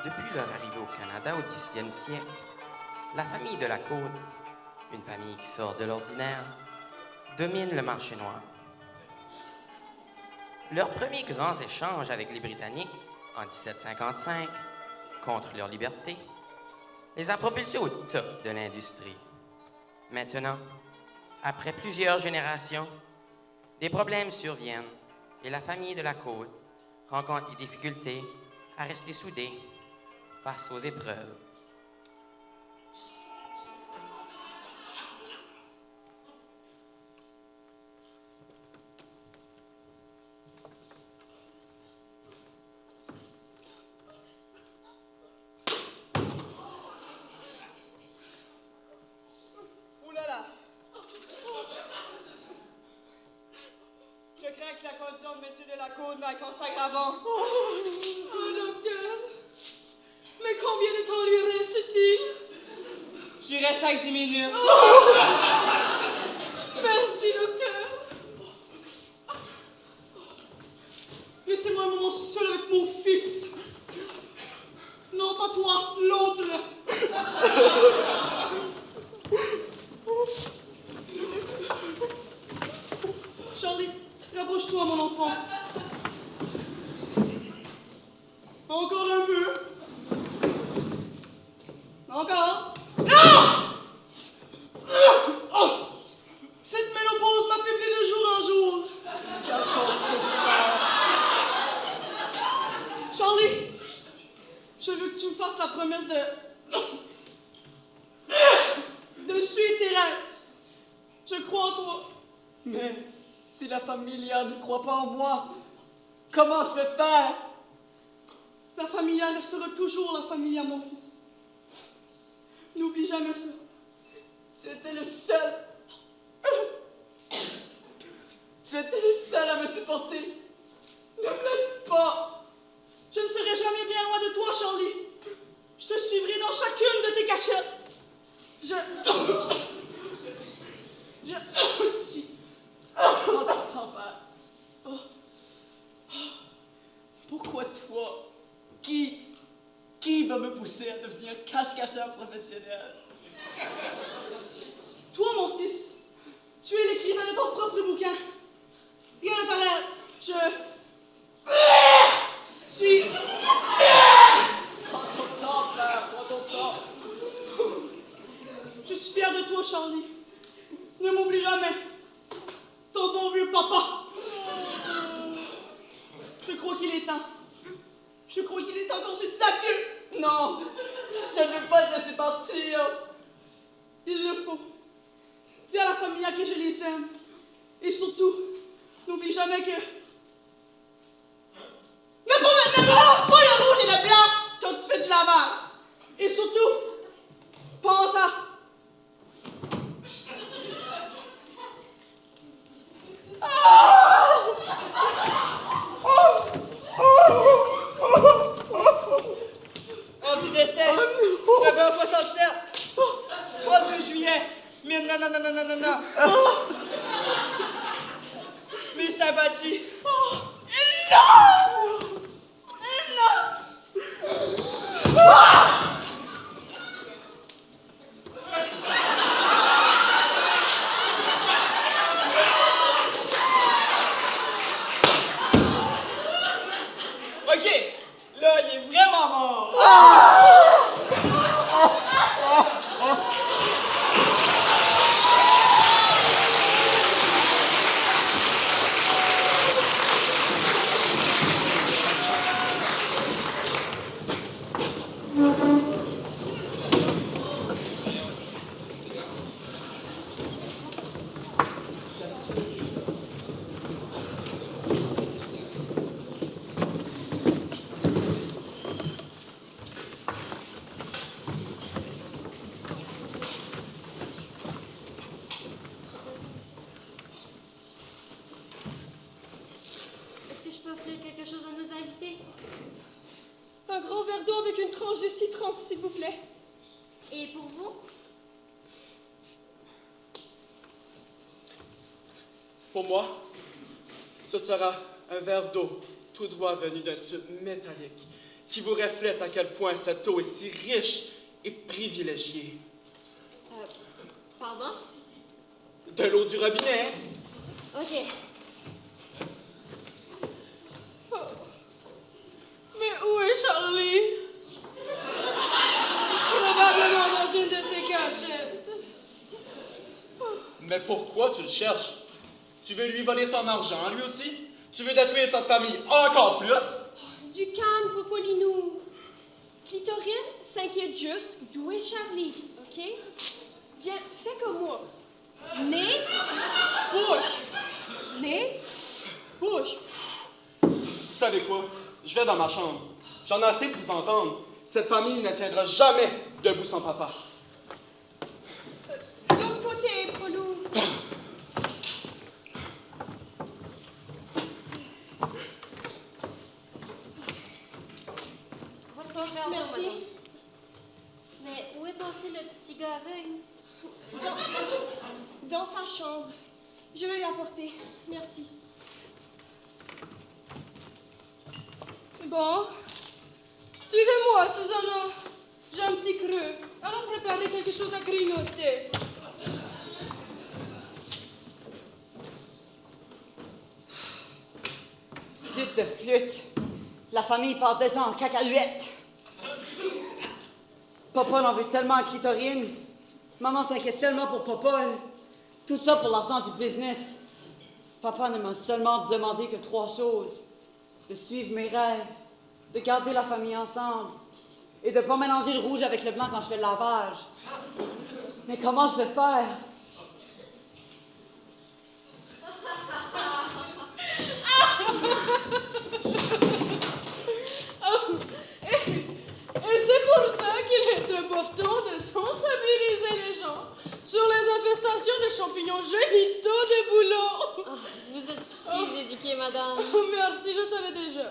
Depuis leur arrivée au Canada au 10e siècle, la famille de la Côte, une famille qui sort de l'ordinaire, domine le marché noir. Leurs premiers grands échanges avec les Britanniques, en 1755, contre leur liberté, les a propulsés au top de l'industrie. Maintenant, après plusieurs générations, des problèmes surviennent et la famille de la Côte rencontre des difficultés à rester soudée face aux épreuves. Ouh là là! Je crains que la condition de monsieur de la Côte n'aille qu'en s'aggravant. Oh, docteur! Mais combien de temps lui reste-t-il? J'irai 5-10 minutes. Merci, docteur. Laissez-moi un moment seul avec mon fils. Non, pas toi, l'autre. Charlie, rapproche-toi, mon enfant. Encore un peu. Encore. Non! Cette ménopause m'affaiblit de jour en jour. Charlie, je veux que tu me fasses la promesse de suivre tes rêves. Je crois en toi. Mais si la familia ne croit pas en moi, comment je vais faire? La familia restera toujours la familia, mon fils. N'oublie jamais ça. J'étais le seul. J'étais le seul à me supporter. Ne me laisse pas. Je ne serai jamais bien loin de toi, Charlie. Je te suivrai dans chacune de tes cachettes. On t'entend pas. Oh. Pourquoi toi? Qui va me pousser à devenir cache-cacheur professionnel? Toi, mon fils, tu es l'écrivain de ton propre bouquin. Rien à ta l'air. Je suis... Prends ton temps, ça, prends ton temps. Je suis fier de toi, Charlie. Ne m'oublie jamais. Ton bon vieux papa. Je crois qu'il est temps. Je crois qu'il est temps qu'on se dise adieu. Non, je ne veux pas te laisser partir. Il le faut. Dis à la famille que je les aime. Et surtout, n'oublie jamais que... Ne mélange pas le rouge et le blanc quand tu fais du lavage. Et surtout, pense à... Anti-décès, 9h67, 32 juillet, non. Mes sympathies. Ok, là, il est vraiment mort. Est-ce que je peux offrir quelque chose à nos invités? Un grand verre d'eau avec une tranche de citron, s'il vous plaît. Et pour vous? Pour moi, ce sera un verre d'eau tout droit venu d'un tube métallique qui vous reflète à quel point cette eau est si riche et privilégiée. Pardon? De l'eau du robinet. Ok. Mais où est Charlie? Probablement dans une de ses cachettes. Mais pourquoi tu le cherches? Tu veux lui voler son argent, lui aussi? Tu veux détruire sa famille encore plus? Du calme, Popolinou. Clitorine s'inquiète juste d'où est Charlie, OK? Viens, fais comme moi. Nez, bouche. Nez, bouche. Vous savez quoi? Je vais dans ma chambre. J'en ai assez de vous entendre. Cette famille ne tiendra jamais debout sans papa. De l'autre côté, Polou. Voici un verre d'eau, Merci. madame. Mais où est passé le petit gars aveugle? Dans sa chambre. Je vais l'apporter. Merci. Bon. Suivez-moi, Susanna. J'ai un petit creux. Allons préparer quelque chose à grignoter. Zut de flûte. La famille part déjà en cacahuète. Papa en veut tellement à Clitorine. Maman s'inquiète tellement pour Popol. Tout ça pour l'argent du business. Papa ne m'a seulement demandé que 3 choses. De suivre mes rêves, de garder la famille ensemble et de ne pas mélanger le rouge avec le blanc quand je fais le lavage. Mais comment je vais faire? Et c'est pour ça qu'il est important de sensibiliser les gens sur les infestations de champignons génitaux des bouleaux. Ah, vous êtes si éduquée, madame. Oh, merci, je savais déjà.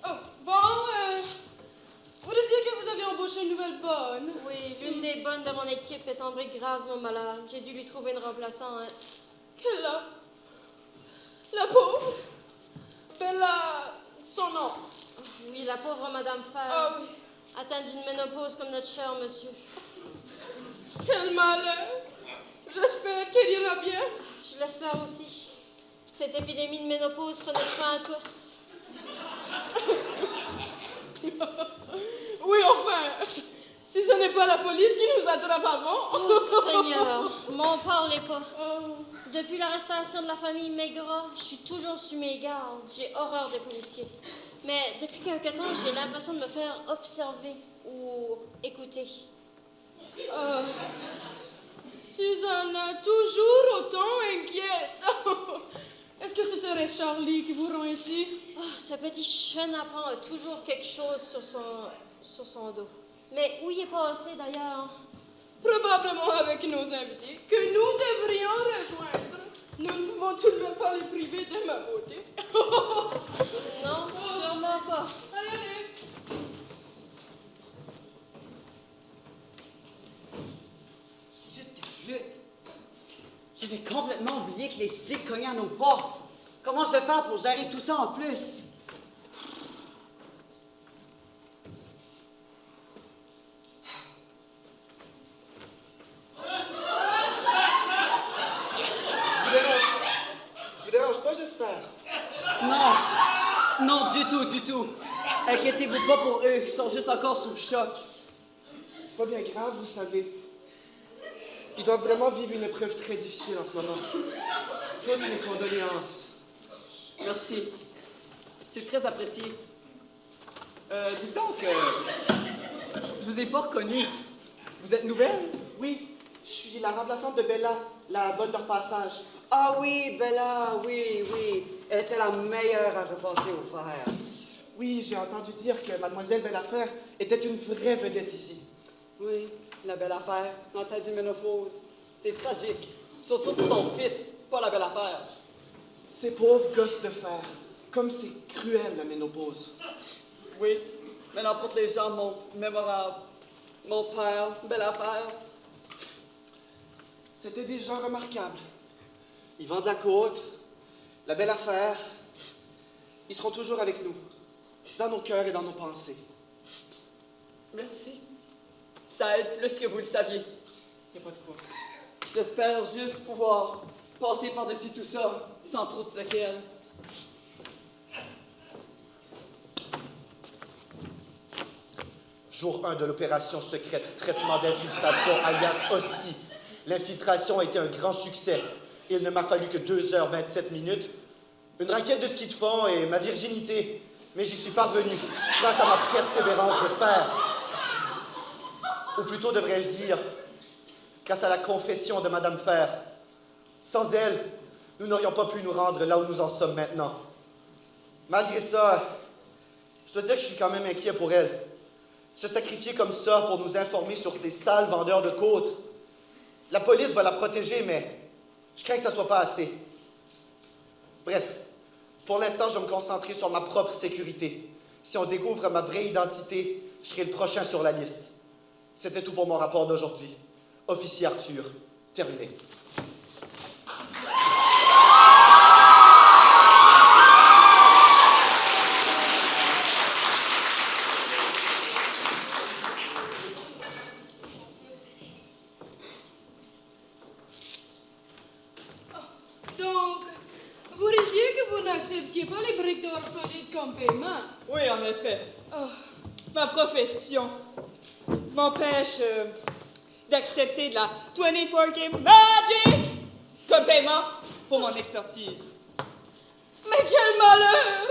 Oh, bon, vous disiez que vous aviez embauché une nouvelle bonne. Oui, l'une des bonnes de mon équipe est tombée gravement malade. J'ai dû lui trouver une remplaçante. Quelle la pauvre? Bella, son nom. Oui, la pauvre Madame Fer, Ah oui, atteinte d'une ménopause comme notre cher monsieur. quel malheur. J'espère qu'elle ira bien. Je l'espère aussi. Cette épidémie de ménopause ferait notre fin à tous. Oui, enfin, si ce n'est pas la police qui nous attrape avant. Oh Seigneur, m'en parlez pas. Oh. Depuis l'arrestation de la famille Maigrat, je suis toujours sur mes gardes. J'ai horreur des policiers. Mais depuis quelque temps, j'ai l'impression de me faire observer ou écouter. Susanna, toujours autant inquiète. Est-ce que ce serait Charlie qui vous rend ici? Oh, ce petit chenapan a toujours quelque chose sur son dos. Mais où il est passé d'ailleurs? Probablement avec nos invités, que nous devrions rejoindre. Nous ne pouvons tout de même pas les priver de ma beauté. Non, sûrement pas. Allez, allez. Zut de flûte. J'avais complètement oublié que les flics cognaient à nos portes. Comment je vais faire pour gérer tout ça en plus? Je vous dérange pas, j'espère. Non, non, du tout, du tout. Inquiétez-vous pas pour eux, ils sont juste encore sous le choc. C'est pas bien grave, vous savez. Ils doivent vraiment vivre une épreuve très difficile en ce moment. Toutes mes condoléances. Merci. C'est très apprécié. Dites donc, je vous ai pas reconnu. Vous êtes nouvelle? Oui, je suis la remplaçante de Bella, la bonne de repassage. Ah oui, Bella, oui, oui. Elle était la meilleure à repasser au fer. Oui, j'ai entendu dire que mademoiselle Bellafer était une vraie vedette ici. Oui, la belle affaire, l'entête du ménopause. C'est tragique. Surtout pour ton fils, pas la belle affaire. Ces pauvres gosses de fer. Comme c'est cruel, la ménopause. Oui, mais n'importe les gens mémorables. Mon père, belle affaire. C'était des gens remarquables. Yvan de la Côte, la belle affaire, Ils seront toujours avec nous, dans nos cœurs et dans nos pensées. Merci. Ça aide plus que vous le saviez. Y a pas de quoi. J'espère juste pouvoir passer par-dessus tout ça sans trop de séquelles. Jour 1 de l'opération secrète traitement d'infiltration alias Hostie. L'infiltration a été un grand succès. Il ne m'a fallu que 2h27 minutes, une raquette de ski de fond et ma virginité. Mais j'y suis parvenu grâce à ma persévérance de fer. Ou plutôt devrais-je dire, grâce à la confession de Madame Fer. Sans elle, nous n'aurions pas pu nous rendre là où nous en sommes maintenant. Malgré ça, je dois dire que je suis quand même inquiet pour elle. Se sacrifier comme ça pour nous informer sur ces sales vendeurs de côtes. La police va la protéger, mais je crains que ça soit pas assez. Bref, pour l'instant, je vais me concentrer sur ma propre sécurité. Si on découvre ma vraie identité, je serai le prochain sur la liste. C'était tout pour mon rapport d'aujourd'hui. Officier Arthur, terminé. Donc, vous disiez que vous n'acceptiez pas les briques d'or solides comme paiement. Oui, en effet. Ma profession m'empêche d'accepter de la 24K Magic comme paiement pour mon expertise. Mais quel malheur!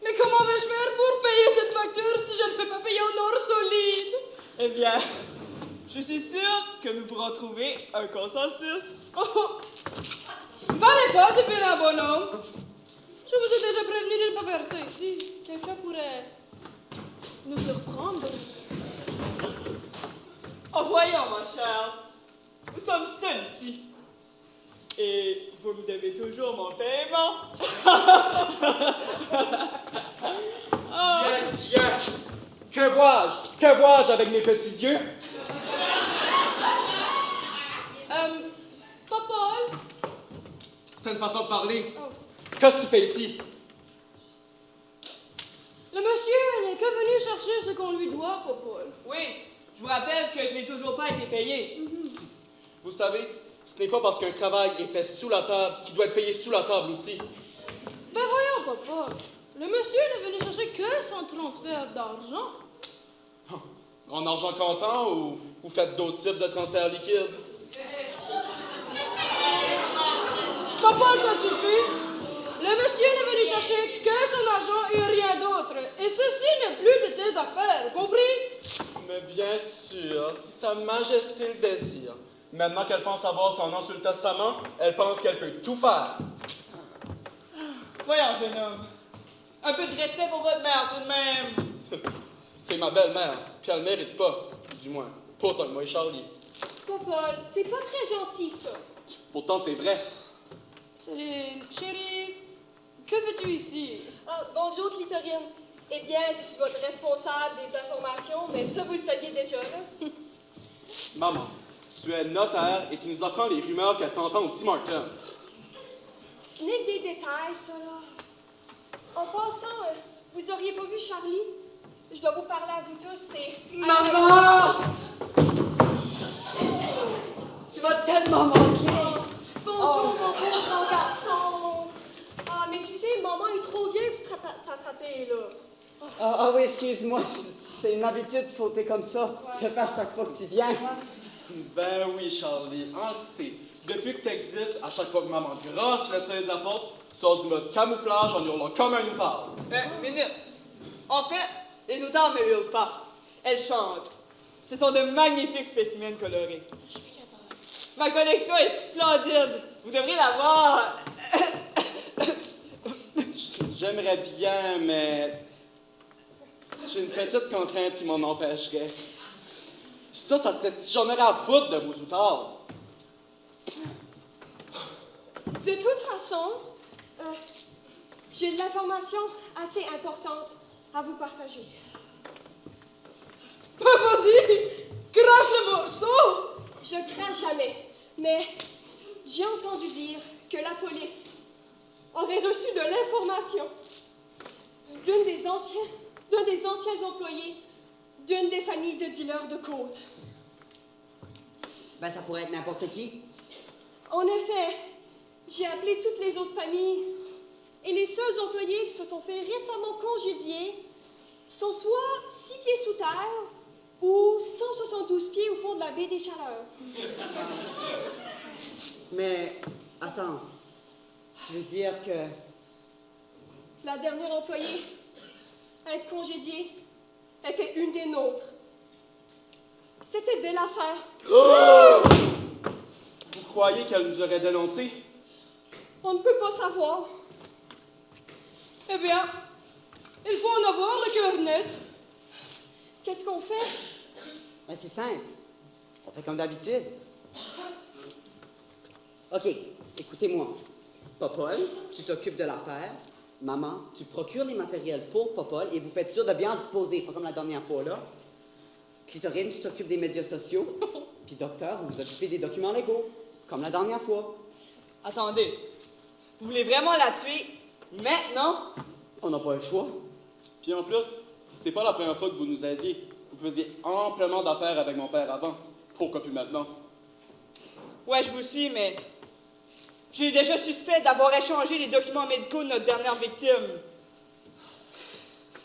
Mais comment vais-je faire pour payer cette facture si je ne peux pas payer en or solide? Eh bien, je suis sûr que nous pourrons trouver un consensus. Oh! Valez pas de faire un bonhomme! Je vous ai déjà prévenu de ne pas faire ça ici. Quelqu'un pourrait nous surprendre. Oh, voyons, ma chère. Nous sommes seuls ici. Et vous me devez toujours mon paiement. Tiens! Que vois-je? Que vois-je avec mes petits yeux? Pas Paul? C'est une façon de parler. Oh. Qu'est-ce qu'il fait ici? Le monsieur n'est que venu chercher ce qu'on lui doit, Paul. Oui, je vous rappelle que je n'ai toujours pas été payé. Vous savez, ce n'est pas parce qu'un travail est fait sous la table qu'il doit être payé sous la table aussi. Ben voyons, papa. Le monsieur n'est venu chercher que son transfert d'argent. En argent comptant ou vous faites d'autres types de transferts liquides? Papa, ça suffit. Le monsieur n'est venu chercher que son argent et rien d'autre. Et ceci n'est plus de tes affaires, compris? Mais bien sûr, si Sa Majesté le désire. Maintenant qu'elle pense avoir son nom sur le testament, elle pense qu'elle peut tout faire. Voyons, jeune homme. Un peu de respect pour votre mère, tout de même. C'est ma belle-mère, puis elle le mérite pas. Du moins, pas autant que moi et Charlie. Paul, c'est pas très gentil, ça. Pourtant, c'est vrai. Céline, chérie, que fais-tu ici? Ah, bonjour, Clitorienne. Eh bien, je suis votre responsable des informations, mais ça, vous le saviez déjà, là. Maman, tu es notaire et tu nous apprends les rumeurs qu'elle t'entend au Tim Hortons. Ce n'est que des détails, ça, là. En passant, vous auriez pas vu Charlie? Je dois vous parler à vous tous, c'est... Maman! Tu vas tellement manquer. Bonjour, mon beau grand garçon. Ah, mais tu sais, maman est trop vieille pour t'attraper, là. Ah oui, excuse-moi. C'est une habitude de sauter comme ça. Je fais à chaque fois que tu viens. Ben oui, Charlie, on le sait. Depuis que tu existes, à chaque fois que maman grosse le seuil de la porte, tu sors du mode camouflage en hurlant comme un oupard. Minute. En fait, les outardes ne hurlent pas. Elles chantent. Ce sont de magnifiques spécimens colorés. Je suis plus capable. Ma collection est splendide. Vous devriez la voir. J'aimerais bien, mais j'ai une petite contrainte qui m'en empêcherait. Puis ça serait si j'en aurais à foutre de vos outards. De toute façon, j'ai de l'information assez importante à vous partager. Ben vas-y, crache le morceau! Je crains jamais, mais j'ai entendu dire que la police aurait reçu de l'information d'un des anciens employés d'une des familles de dealers de côte. Ben, ça pourrait être n'importe qui. En effet, j'ai appelé toutes les autres familles et les seuls employés qui se sont fait récemment congédier sont soit 6 pieds sous terre ou 172 pieds au fond de la baie des Chaleurs. Mais, attends. Tu veux dire que... La dernière employée à être congédiée était une des nôtres. C'était belle affaire. Vous croyez qu'elle nous aurait dénoncés? On ne peut pas savoir. Eh bien, il faut en avoir le cœur net. Qu'est-ce qu'on fait? Ben, c'est simple. On fait comme d'habitude. OK, écoutez-moi. Popol, tu t'occupes de l'affaire. Maman, tu procures les matériels pour Popol et vous faites sûr de bien en disposer, pas comme la dernière fois, là. Clitorine, tu t'occupes des médias sociaux. Puis docteur, vous vous occupez des documents légaux, comme la dernière fois. Attendez, vous voulez vraiment la tuer maintenant? On n'a pas le choix. Puis en plus, c'est pas la première fois que vous nous aidiez. Vous faisiez amplement d'affaires avec mon père avant. Pourquoi plus maintenant? Ouais, je vous suis, mais j'ai déjà suspect d'avoir échangé les documents médicaux de notre dernière victime.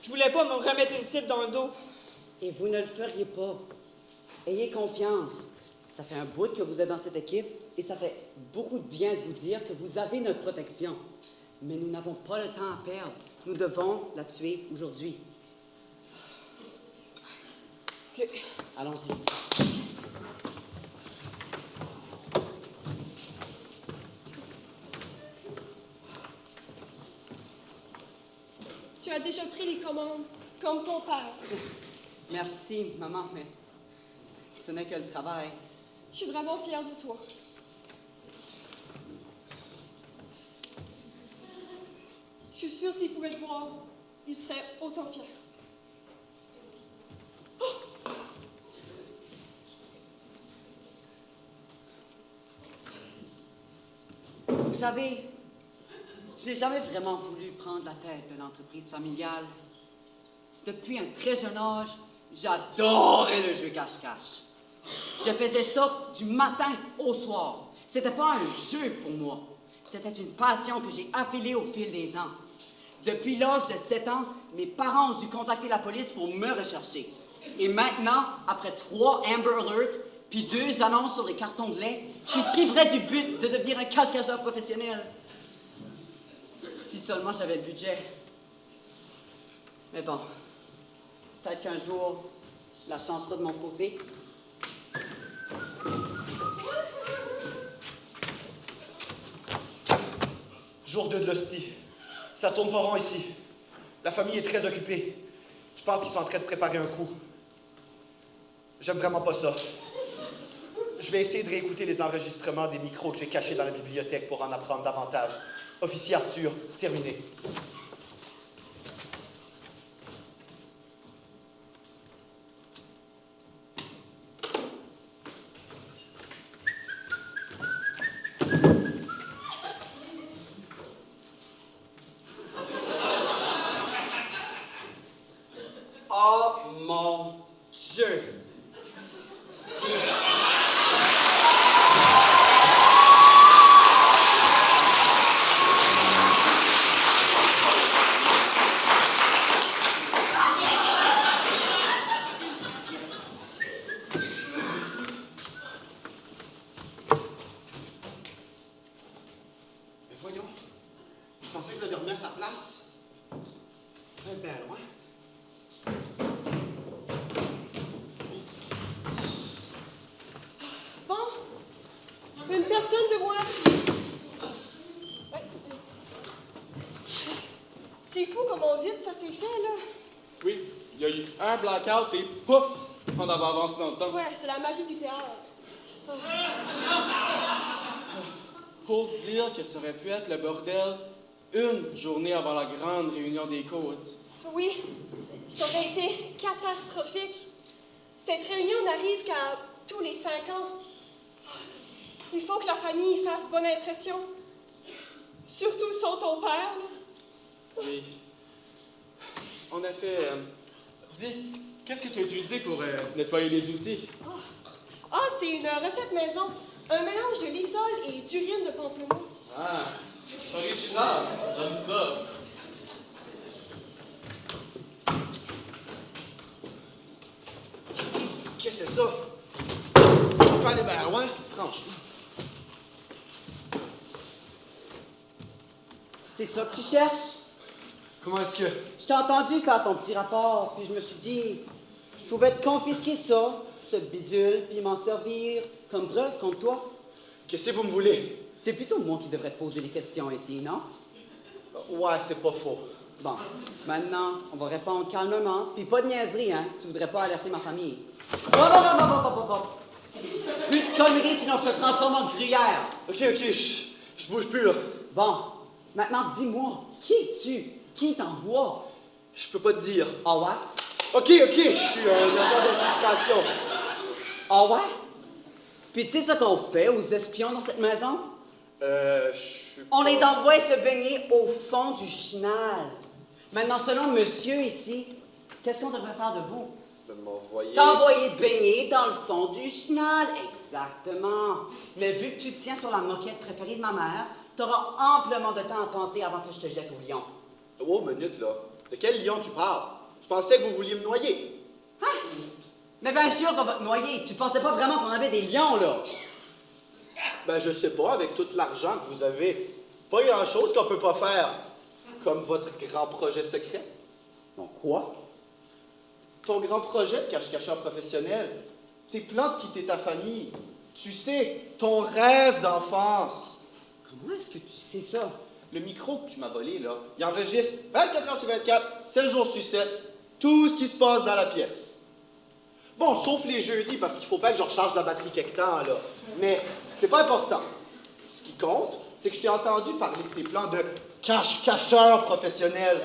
Je voulais pas me remettre une cible dans le dos. Et vous ne le feriez pas. Ayez confiance. Ça fait un bout que vous êtes dans cette équipe et ça fait beaucoup de bien de vous dire que vous avez notre protection. Mais nous n'avons pas le temps à perdre. Nous devons la tuer aujourd'hui. Ok. Allons-y. Tu as déjà pris les commandes, comme ton père. Merci, maman, mais ce n'est que le travail. Je suis vraiment fière de toi. Je suis sûre s'il pouvait te voir, il serait autant fier. Vous savez, je n'ai jamais vraiment voulu prendre la tête de l'entreprise familiale. Depuis un très jeune âge, j'adorais le jeu cache-cache. Je faisais ça du matin au soir. C'était pas un jeu pour moi. C'était une passion que j'ai affilée au fil des ans. Depuis l'âge de 7 ans, mes parents ont dû contacter la police pour me rechercher. Et maintenant, après 3 Amber Alerts, puis 2 annonces sur les cartons de lait, je suis si près du but de devenir un cache-cacheur professionnel. Si seulement j'avais le budget. Mais bon, peut-être qu'un jour, la chance sera de mon côté. Jour 2 de l'hostie. Ça tourne pas rond ici. La famille est très occupée. Je pense qu'ils sont en train de préparer un coup. J'aime vraiment pas ça. Je vais essayer de réécouter les enregistrements des micros que j'ai cachés dans la bibliothèque pour en apprendre davantage. Officier Arthur, terminé. Oh mon Dieu! Mais voyons, je pensais que je l'avais remis à sa place. Très bien loin. Bon, une personne de moi là-dessus. Ouais. C'est fou comment vite ça s'est fait, là. Oui, il y a eu un blackout et pouf, on avait avancé dans le temps. Ouais, c'est la magie du théâtre. Pour dire que ça aurait pu être le bordel une journée avant la grande réunion des côtes. Oui, ça aurait été catastrophique. Cette réunion n'arrive qu'à tous les 5 ans. Il faut que la famille fasse bonne impression. Surtout sans ton père, là. Oui. On en effet. Dis, qu'est-ce que tu as utilisé pour nettoyer les outils? Ah, c'est une recette maison. Un mélange de lissol et d'urine de pamplemousse. Ah, c'est original. J'aime ça. Qu'est-ce que c'est ça? On peut aller bien loin, franchement. C'est ça que tu cherches? Comment est-ce que... Je t'ai entendu faire ton petit rapport, puis je me suis dit, je pouvais te confisquer ça, ce bidule, puis m'en servir comme preuve contre toi. Qu'est-ce que vous me voulez? C'est plutôt moi qui devrais te poser des questions ici, non? Ouais, c'est pas faux. Bon, maintenant, on va répondre calmement, puis pas de niaiserie, hein? Tu voudrais pas alerter ma famille. Bon. Plus de conneries, sinon je te transforme en gruyère. Ok, je bouge plus, là. Bon, maintenant dis-moi, qui es-tu? Qui t'envoie? Je peux pas te dire. Ah ouais? Ok, je suis un agent d'infiltration. Ah ouais? Puis tu sais ce qu'on fait aux espions dans cette maison? Je suis On pas- les envoie se baigner au fond du chenal. Maintenant, selon monsieur ici, qu'est-ce qu'on devrait faire de vous? De m'envoyer... T'envoyer te baigner dans le fond du chenal, exactement. Mais vu que tu te tiens sur la moquette préférée de ma mère, t'auras amplement de temps à penser avant que je te jette au lion. Oh, minute, là. De quel lion tu parles? Je pensais que vous vouliez me noyer. Hein? Mais bien sûr qu'on va te noyer. Tu pensais pas vraiment qu'on avait des lions, là? Ben, je sais pas, avec tout l'argent que vous avez, pas grand-chose qu'on peut pas faire. Comme votre grand projet secret. Donc quoi? Ton grand projet de cache-cacheur professionnel. Tes plans de quitter ta famille. Tu sais, ton rêve d'enfance. Comment est-ce que tu sais ça? Le micro que tu m'as volé, là, il enregistre 24 heures sur 24, 7 jours sur 7, tout ce qui se passe dans la pièce. Bon, sauf les jeudis, parce qu'il faut pas que je recharge la batterie quelque temps, là. Mais c'est pas important. Ce qui compte, c'est que je t'ai entendu parler de tes plans de cache-cacheur professionnel.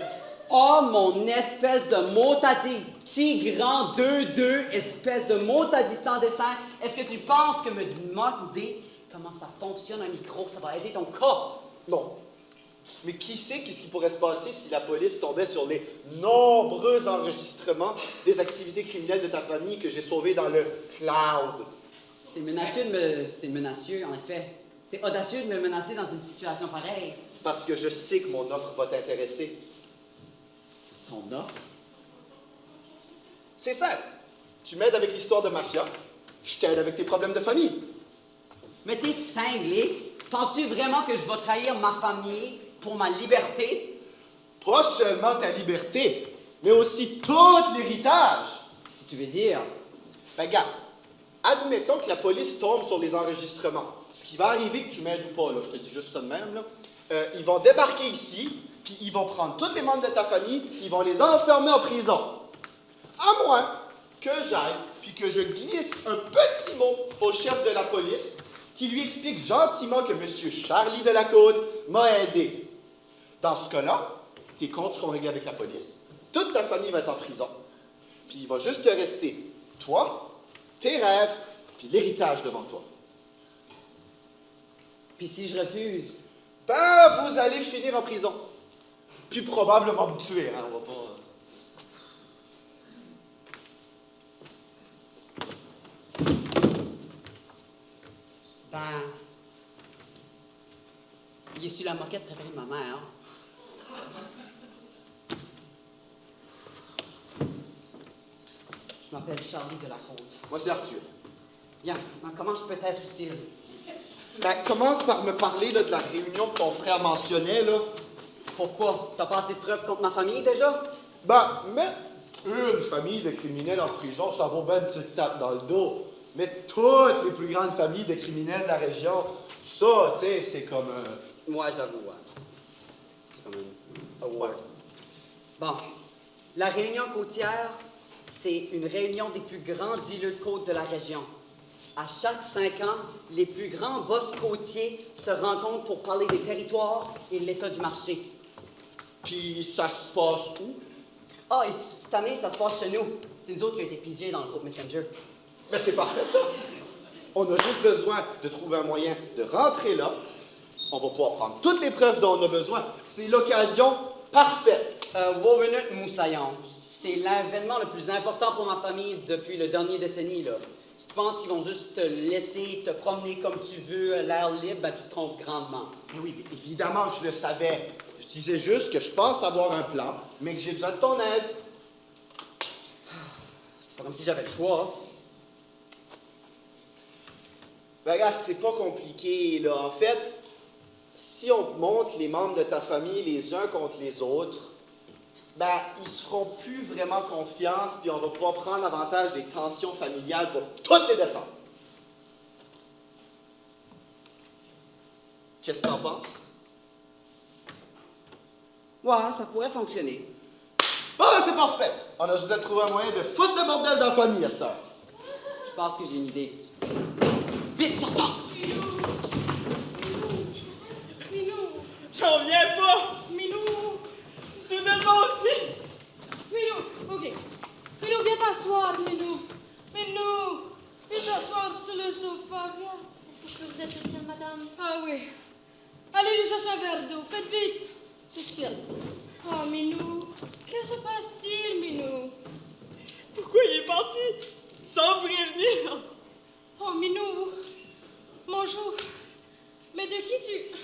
Oh, mon espèce de mot-à-dit. Petit, grand, 2-2, espèce de mot-à-dit sans dessin. Est-ce que tu penses que me demander comment ça fonctionne un micro, ça va aider ton cas? Non. Mais qui sait qu'est-ce qui pourrait se passer si la police tombait sur les nombreux enregistrements des activités criminelles de ta famille que j'ai sauvés dans le cloud? C'est menacieux, en effet. C'est audacieux de me menacer dans une situation pareille. Parce que je sais que mon offre va t'intéresser. Ton offre? C'est simple. Tu m'aides avec l'histoire de mafia, je t'aide avec tes problèmes de famille. Mais t'es cinglé. Penses-tu vraiment que je vais trahir ma famille pour ma liberté? Pas seulement ta liberté, mais aussi tout l'héritage. Si tu veux dire. Ben, gars, admettons que la police tombe sur les enregistrements. Ce qui va arriver, que tu m'aides ou pas, là, je te dis juste ça de même, là. Ils vont débarquer ici, puis ils vont prendre tous les membres de ta famille, ils vont les enfermer en prison. À moins que j'aille, puis que je glisse un petit mot au chef de la police, qui lui explique gentiment que M. Charlie de la Côte m'a aidé. Dans ce cas-là, tes comptes seront réglés avec la police, toute ta famille va être en prison, puis il va juste te rester, toi, tes rêves, puis l'héritage devant toi. Puis si je refuse? Ben, vous allez finir en prison. Puis probablement me tuer, hein, on va pas... Ben. Il est sur la moquette préférée de ma mère. Je m'appelle Charlie de la Côte. Moi, c'est Arthur. Bien, comment je peux t'être utile? Ben, commence par me parler là, de la réunion que ton frère mentionnait, là. Pourquoi? T'as pas assez de preuves contre ma famille déjà? Ben, mettre une famille de criminels en prison, ça vaut bien une petite tape dans le dos. Mais toutes les plus grandes familles de criminels de la région, ça, tu sais, c'est comme un... Moi, j'avoue, ouais. C'est comme un... Ouais. Bon, la réunion côtière, c'est une réunion des plus grands dealers de côte de la région. À chaque 5 ans, les plus grands boss côtiers se rencontrent pour parler des territoires et de l'état du marché. Puis ça se passe où? Ah, et cette année, ça se passe chez nous. C'est nous autres qui avons été pigés dans le groupe Messenger. Mais c'est parfait, ça. On a juste besoin de trouver un moyen de rentrer là. On va pouvoir prendre toutes les preuves dont on a besoin. C'est l'occasion parfaite. Wow minute, Moussaillon. C'est l'événement le plus important pour ma famille depuis le dernier décennie, là. Si tu penses qu'ils vont juste te laisser te promener comme tu veux, à l'air libre, ben tu te trompes grandement. Mais oui, mais évidemment que je le savais. Je disais juste que je pense avoir un plan, mais que j'ai besoin de ton aide. C'est pas comme si j'avais le choix. Ben, regarde, c'est pas compliqué, là. En fait, si on monte les membres de ta famille les uns contre les autres, ben, ils se feront plus vraiment confiance, puis on va pouvoir prendre avantage des tensions familiales pour toutes les descentes. Qu'est-ce que t'en penses? Ouais, ça pourrait fonctionner. Bon, ben, c'est parfait. On a juste de trouver un moyen de foutre le bordel dans la famille à cette heure. Je pense que j'ai une idée. Vite, sortons! Minou, J'en viens pas! Minou, Soudainement aussi! Minou, ok. Minou, viens t'asseoir, Minou. Minou, viens t'asseoir sur le sofa, viens. Est-ce que je peux vous être utile, madame? Ah oui. Allez lui chercher un verre d'eau, faites vite. Tout de suite. Oh, Minou, que se passe-t-il, Minou? Pourquoi il est parti sans prévenir? Oh, Minou, mon chou. Mais de qui tu...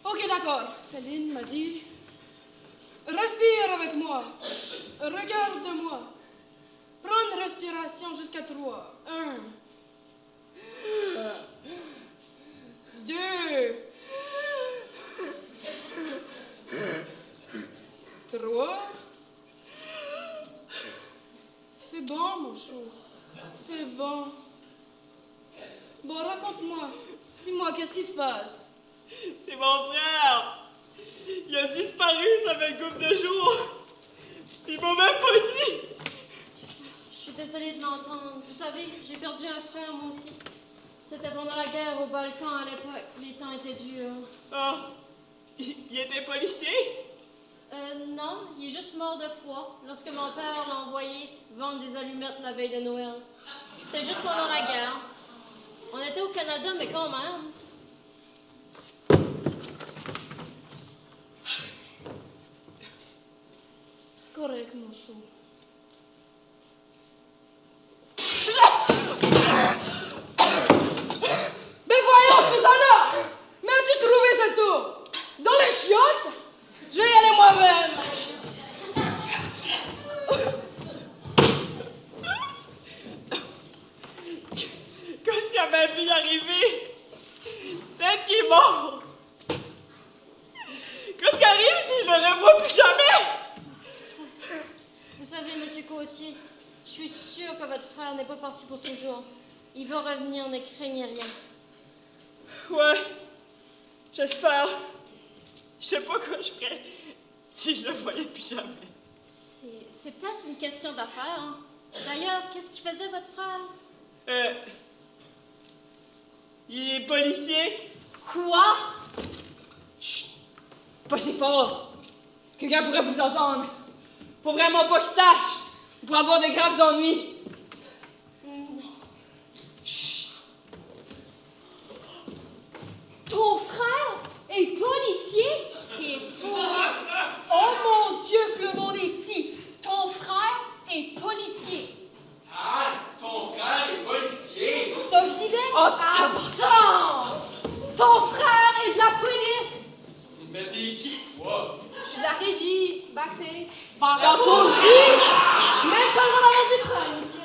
Ok, d'accord. Céline m'a dit... Respire avec moi. Regarde-moi. Prends une respiration jusqu'à 3. 1. 2. 3. C'est bon, mon chou. C'est bon. Bon, raconte-moi. Dis-moi, qu'est-ce qui se passe? C'est mon frère! Il a disparu, ça fait une couple de jours! Il m'a même pas dit! Je suis désolée de l'entendre. Vous savez, j'ai perdu un frère, moi aussi. C'était pendant la guerre au Balkan à l'époque. Les temps étaient durs. Ah! Il était policier? Non, il est juste mort de froid lorsque mon père l'a envoyé vendre des allumettes la veille de Noël. C'était juste pendant la guerre. On était au Canada, mais quand même. C'est correct, mon chou. Mais voyons, Susanna! Mais as-tu trouvé cette eau? Dans les chiottes? Je vais y aller moi-même. Qu'est-ce qui avait pu y arriver? Peut-être qu'il est mort! Qu'est-ce qui arrive si je le revois plus jamais? Vous savez, monsieur Côtier, je suis sûre que votre frère n'est pas parti pour toujours. Il va revenir, ne craignez rien. Ouais, j'espère. Je sais pas quoi je ferais si je le voyais plus jamais. C'est peut-être une question d'affaires. Hein. D'ailleurs, qu'est-ce qu'il faisait, votre frère? Il est policier. Quoi? Pas si fort! Quelqu'un pourrait vous entendre! Faut vraiment pas qu'il sache! Il pourrait avoir de graves ennuis! Ton frère est policier? C'est faux! Oh mon Dieu, que le monde est petit! Ton frère est policier. Ah, ton frère est policier. Ça que je disais? Oh, Attends! Ton frère est de la police! Mais t'es qui, toi? Je suis de la régie. Backstage. Dans ton vie! Même pas le droit d'avoir du frère, ici.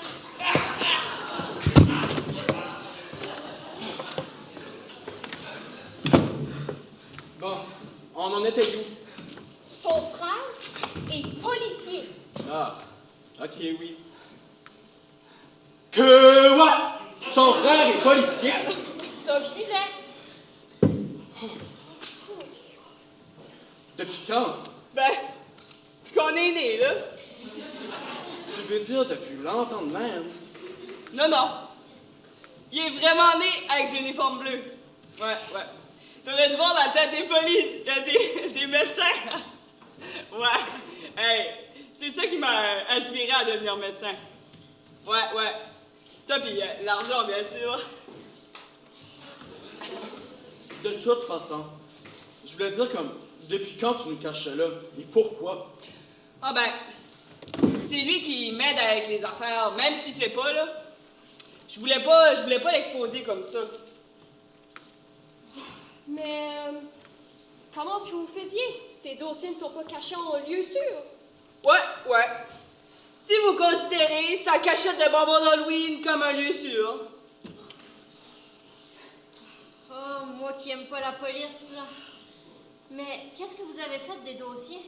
Bon, on en était où? Son frère est policier. Ah, ok, oui. Que what? Son frère est policier? Ça que je disais. Depuis quand? Ben, qu'on est né, là. Tu veux dire depuis longtemps de même? Non, non. Il est vraiment né avec l'uniforme bleu. Ouais. T'aurais dû voir la tête des polices, des médecins. Ouais. Hey, c'est ça qui m'a inspiré à devenir médecin. Ouais. Ça, puis l'argent, bien sûr. De toute façon, je voulais dire comme, Depuis quand tu nous caches cela? Et pourquoi? Ah ben, c'est lui qui m'aide avec les affaires, même si c'est pas, là. Je voulais pas l'exposer comme ça. Mais comment est-ce que vous faisiez? Ces dossiers ne sont pas cachés en lieu sûr. Ouais. Si vous considérez sa cachette de bonbons d'Halloween comme un lieu sûr. Oh, moi qui aime pas la police, là. Mais qu'est-ce que vous avez fait des dossiers?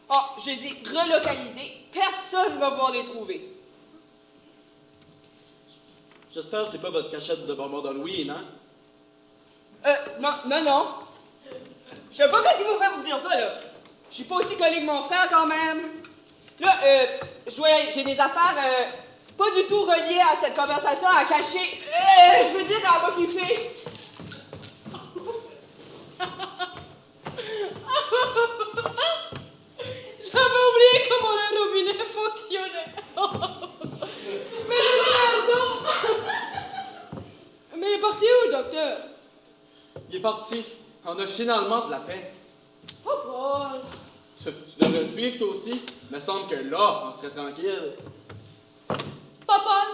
Ah, je les ai relocalisés. Personne ne va pouvoir les trouver. J'espère que c'est pas votre cachette de bonbons d'Halloween, hein? Non. Je sais pas ce qui vous fait vous dire ça, là. Je suis pas aussi collé que mon frère, quand même. Là, j'ai des affaires pas du tout reliées à cette conversation à cacher. Je veux dire, à m'occuper. J'avais oublié comment le robinet fonctionnait. Mais je dis pardon. Mais il est parti où, le docteur? Il est parti. On a finalement de la paix. Oh, Paul. Tu devrais le suivre, toi aussi. Il me semble que là, on serait tranquille. Papa,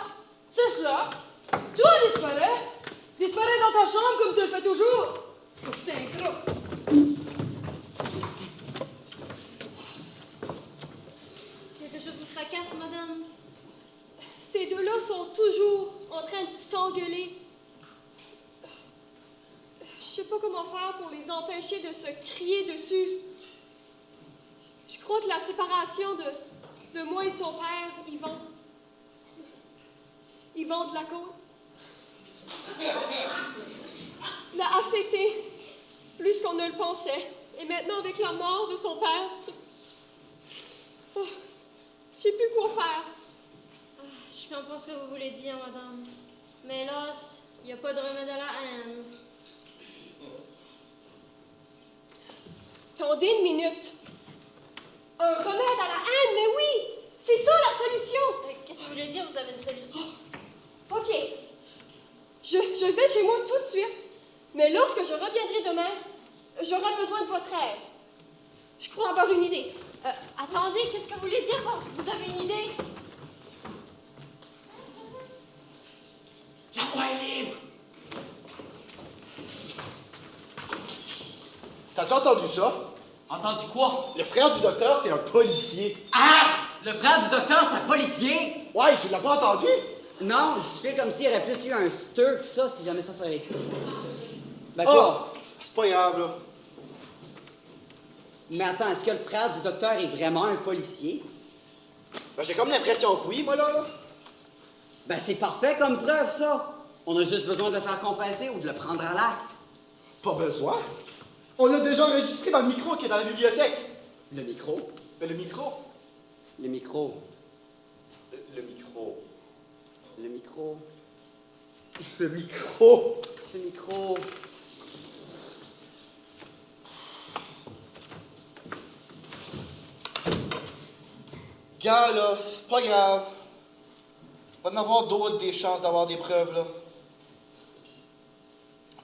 c'est ça. Toi, disparais. Disparais dans ta chambre comme tu le fais toujours. C'est que t'es un gros. Quelque chose vous tracasse, madame? Ces deux-là sont toujours en train de s'engueuler. Je sais pas comment faire pour les empêcher de se crier dessus. Je crois que la séparation de moi et son père, Yvan de la Côte, l'a affecté plus qu'on ne le pensait. Et maintenant, avec la mort de son père, je sais plus quoi faire. Je comprends ce que vous voulez dire, madame. Mais hélas, il n'y a pas de remède à la haine. Attendez une minute. Un remède à la haine, mais oui! C'est ça la solution! Qu'est-ce que vous voulez dire? Vous avez une solution? OK. Je vais chez moi tout de suite, mais lorsque je reviendrai demain, j'aurai besoin de votre aide. Je crois avoir une idée. Attendez, qu'est-ce que vous voulez dire? Vous avez une idée? La voie est libre! T'as-tu entendu ça? Entendu quoi? Le frère du docteur, c'est un policier. Ah! Le frère du docteur, c'est un policier? Ouais, tu l'as pas entendu? Non, je fais comme s'il y aurait plus eu un stir que ça si jamais ça serait écrit. Ben Oh! quoi? C'est pas grave, là. Mais attends, est-ce que le frère du docteur est vraiment un policier? Ben, j'ai comme l'impression que oui, moi, là. Ben c'est parfait comme preuve, ça. On a juste besoin de le faire confesser ou de le prendre à l'acte. Pas besoin. On l'a déjà enregistré dans le micro qui est dans la bibliothèque. Le micro? Ben, le micro. Le micro. Le micro. Le micro. Le micro. Le micro. Gars, là, pas grave. Va en avoir d'autres des chances d'avoir des preuves, là.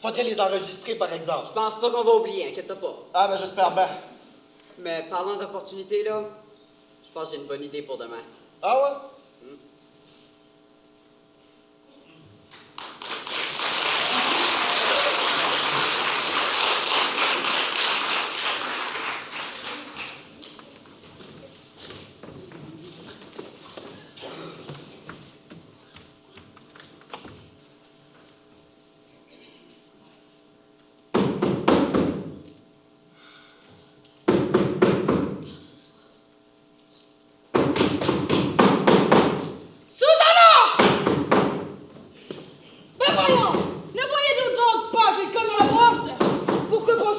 Faudrait les enregistrer, par exemple. Je pense pas qu'on va oublier, inquiète-toi pas. Ah, ben, j'espère bien. Mais parlant d'opportunités, là, je pense que j'ai une bonne idée pour demain. Ah ouais?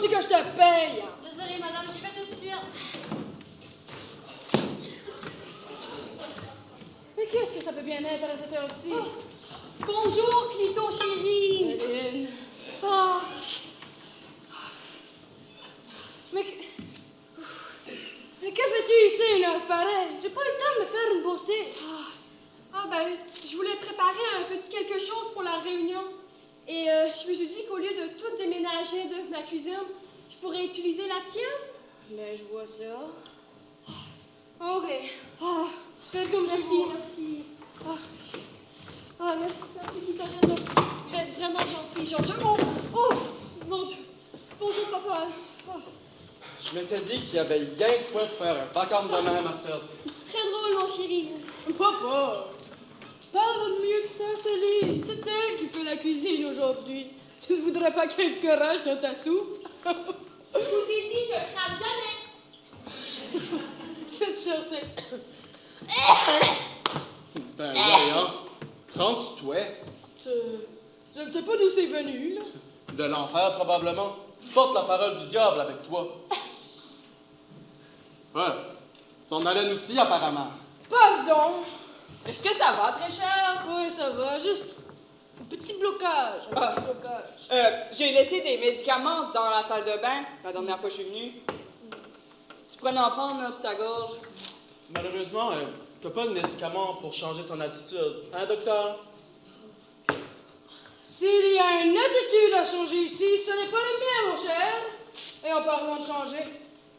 Que je te paye. Désolée, madame, j'y vais tout de suite. Mais qu'est-ce que ça peut bien être à cette heure-ci? Bonjour, Clito chérie. Céline. Ah, Mais que fais-tu ici une heure pareille? J'ai pas eu le temps de me faire une beauté. ben, je voulais préparer un petit quelque chose pour la réunion. Et je me suis dit qu'au lieu de tout déménager de ma cuisine, je pourrais utiliser la tienne. Ben, je vois ça. OK. Ah, Faites comme merci, vous. merci. Merci, Victorine. Vous êtes vraiment gentil, Georges. Oh, mon Dieu. Bonjour, papa. Oh, Je m'étais dit qu'il y avait rien de quoi de faire un vacarme de même à cette heure-ci. très drôle, mon chéri. Papa! Parle de mieux que ça, Céline. C'est elle qui fait la cuisine aujourd'hui. Tu ne voudrais pas qu'elle courage dans ta soupe? Je vous ai dit, je crame jamais. Cette chère, c'est... Ben voyons. Trans-toi. Je ne sais pas d'où c'est venu, là. De l'enfer, probablement. Tu portes la parole du diable avec toi. Ouais. S'en allait aussi, apparemment. Pardon. Est-ce que ça va, très cher? Oui, ça va, juste un petit blocage, J'ai laissé des médicaments dans la salle de bain la dernière fois que je suis venue. Tu pourrais en prendre, là, pour ta gorge. Malheureusement, t'as pas de médicament pour changer son attitude. Hein, docteur? S'il y a une attitude à changer ici, ce n'est pas le mien, mon cher. Et en parlant de changer,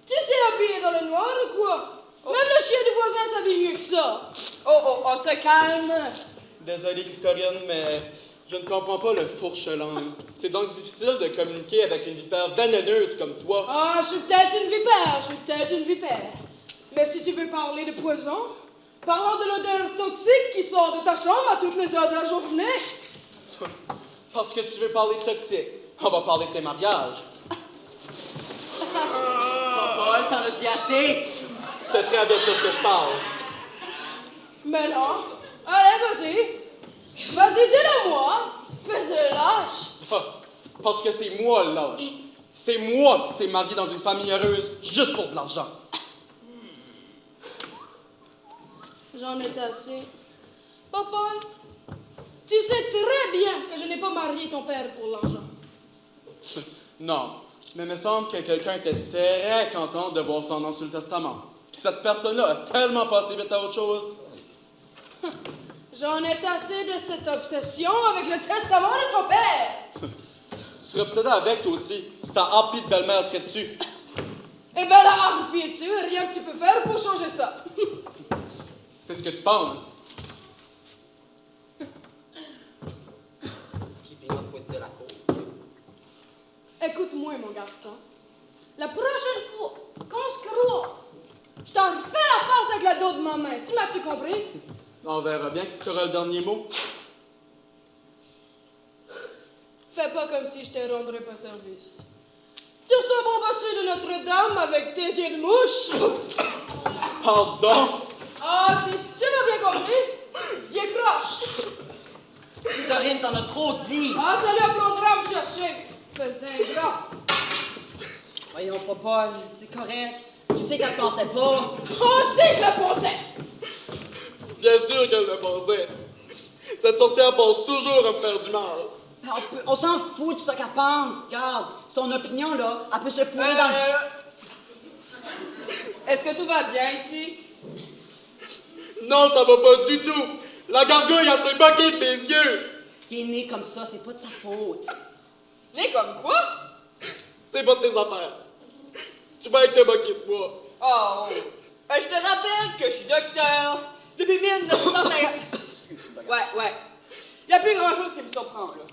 tu t'es habillé dans le noir ou quoi? Même le chien du voisin s'habille mieux que ça. On se calme. Désolé, Clitorine, mais je ne comprends pas le fourche-langue. C'est donc difficile de communiquer avec une vipère vénéneuse comme toi. Ah, je suis peut-être une vipère. Mais si tu veux parler de poison, parlons de l'odeur toxique qui sort de ta chambre à toutes les heures de la journée. Parce que tu veux parler de toxique, on va parler de tes mariages. Paul, t'en as dit assez? C'est très bien de ce que je parle. Mais non. Allez, vas-y. Vas-y, dis-le-moi. Espèce de lâche. Parce que c'est moi le lâche. C'est moi qui s'est marié dans une famille heureuse juste pour de l'argent. J'en ai assez. Papa, tu sais très bien que je n'ai pas marié ton père pour l'argent. Non, mais il me semble que quelqu'un était très content de voir son nom sur le testament. Puis cette personne-là a tellement passé vite à autre chose. J'en ai assez de cette obsession avec le testament de ton père. Tu serais obsédé avec toi aussi. Si ta harpie de belle-mère serait dessus. Eh ben la harpie est dessus, rien que tu peux faire pour changer ça. C'est ce que tu penses. Écoute-moi, mon garçon. La prochaine fois qu'on se croise, je t'en fais la face avec la dos de ma main. Tu m'as-tu compris? On verra bien qui sera le dernier mot. Fais pas comme si je te rendrais pas service. Tu ressembles au bossu de Notre-Dame avec tes yeux de mouche. Pardon? Ah, si tu m'as bien compris, j'y croche. Victorine, t'en as trop dit! Ah, ça lui apprendra à me chercher. Fais ingrat. Voyons, Paul, c'est correct. Tu sais qu'elle pensait pas. Oh, si, je le pensais. Bien sûr qu'elle le pensait. Cette sorcière pense toujours à me faire du mal. On s'en fout de ce qu'elle pense. Regarde, son opinion, là, elle peut se fourrer dans le... Est-ce que tout va bien ici? Non, ça va pas du tout. La gargouille, elle s'est moquée de mes yeux. Qui est né comme ça, c'est pas de sa faute. Né comme quoi? C'est pas de tes affaires. Tu vas être te moquer de moi. Oh, je te rappelle que je suis docteur depuis 1950. Ouais. Il n'y a plus grand-chose qui me surprend, là.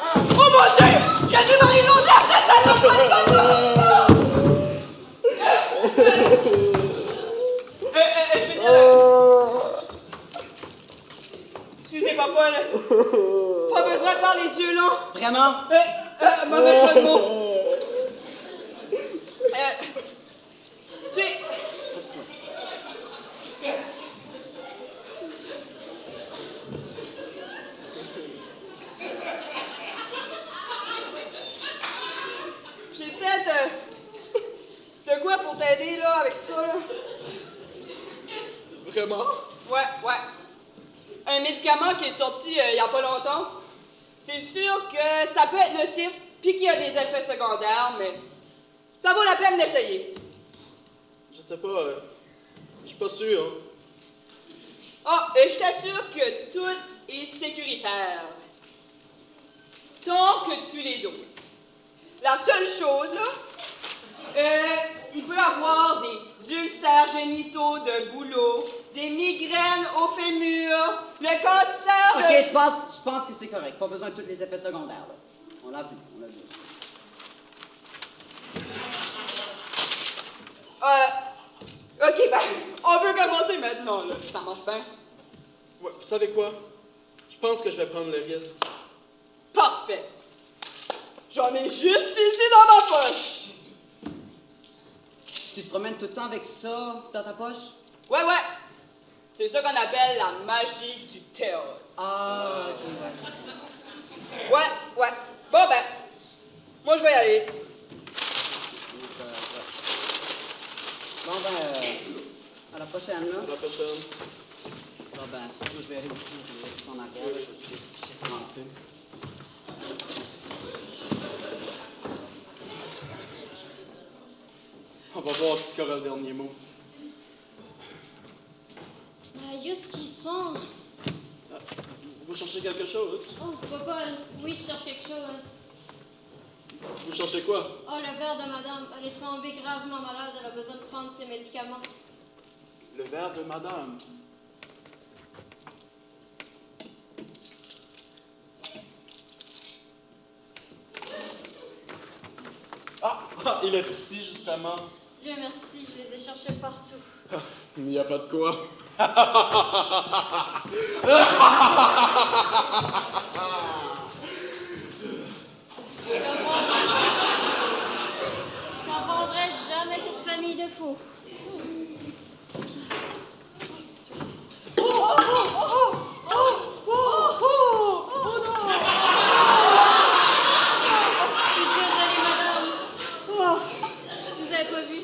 Oh mon Dieu! J'ai du mari mondial de ça je veux dire... Excusez, papa, là. Pas besoin de faire les yeux longs. Vraiment? Mauvais choix de mots. Tu sais... J'ai peut-être de quoi pour t'aider, là, avec ça, là. Vraiment? Ouais. Un médicament qui est sorti il y a pas longtemps. C'est sûr que ça peut être nocif, puis qu'il y a des effets secondaires, mais ça vaut la peine d'essayer. Je sais pas. Je suis pas sûr. Ah, et je t'assure que tout est sécuritaire. tant que tu les doses. La seule chose, là, il peut avoir des ulcères génitaux de boulot, des migraines au fémur, le cancer de... Ok, je pense que c'est correct. Pas besoin de tous les effets secondaires, là. On l'a vu. Ok, ben, on peut commencer maintenant, là. Ça marche bien. Ouais, vous savez quoi? Je pense que je vais prendre le risque. Parfait. J'en ai juste ici dans ma poche. Tu te promènes tout le temps avec ça dans ta poche? Ouais. C'est ça qu'on appelle la magie du théâtre. Ah, ok, Ouais. Bon, ben, moi, je vais y aller. Bon, à la prochaine, là. À la prochaine. Bon, je vais aller aussi, je vais laisser son arrière, je vais picher ça dans le feu. On va voir qui aura le dernier mot. Juste qui sent. Vous cherchez quelque chose? Oh, papa, oui, je cherche quelque chose. Vous cherchez quoi? Oh, le verre de madame. Elle est tombée gravement malade. Elle a besoin de prendre ses médicaments. Le verre de madame. Ah, il est ici, justement. Dieu merci, je les ai cherchés partout. Il n'y a pas de quoi. Je comprendrai jamais cette famille de fous. Je suis désolée, madame. Vous avez pas vu?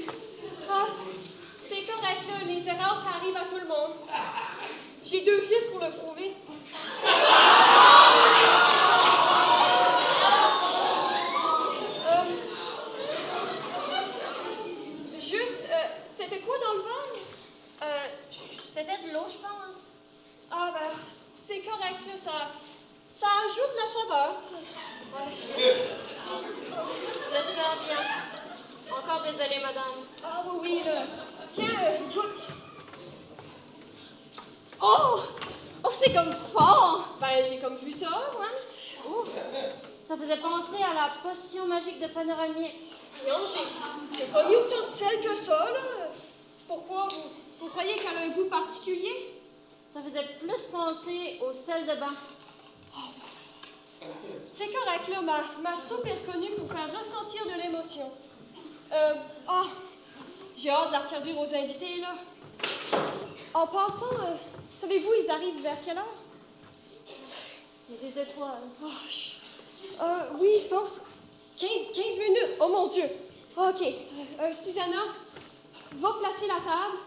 Ah, c'est correct, là. Les erreurs, ça arrive à tout le monde. J'ai 2 fils pour le prouver. C'était quoi dans le verre? C'était de l'eau, je pense. Ah, ben, c'est correct, là. Ça ajoute de la saveur. J'espère bien. Encore désolée, madame. Ah, oui, là. Tiens, goûte. Oh! Oh, c'est comme fort! Ben, j'ai comme vu ça, ouais. Oh, ça faisait penser à la potion magique de Panoramix. Non, j'ai pas mis autant de sel que ça, là. Pourquoi? Vous croyez qu'elle a un goût particulier? Ça faisait plus penser au sel de bain. C'est correct, là. Ma soupe est reconnue pour faire ressentir de l'émotion. J'ai hâte de la servir aux invités, là. En passant, savez-vous, ils arrivent vers quelle heure? Il y a des étoiles. Oui, je pense 15 minutes. Oh mon Dieu. OK. Susanna, va placer la table.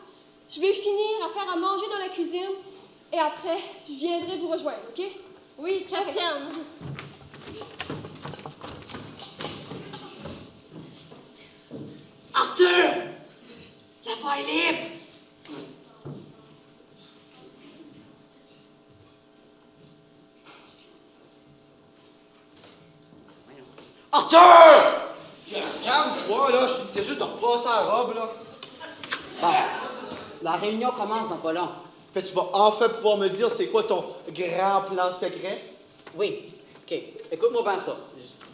Je vais finir à faire à manger dans la cuisine. Et après, je viendrai vous rejoindre, OK? Oui, capitaine. Arthur! La voie est libre! Arthur! Calme-toi, là, je finissais juste de repasser la robe, là. Bon, la réunion commence dans pas long. Fait que tu vas enfin pouvoir me dire c'est quoi ton grand plan secret? Oui, OK. Écoute-moi bien ça.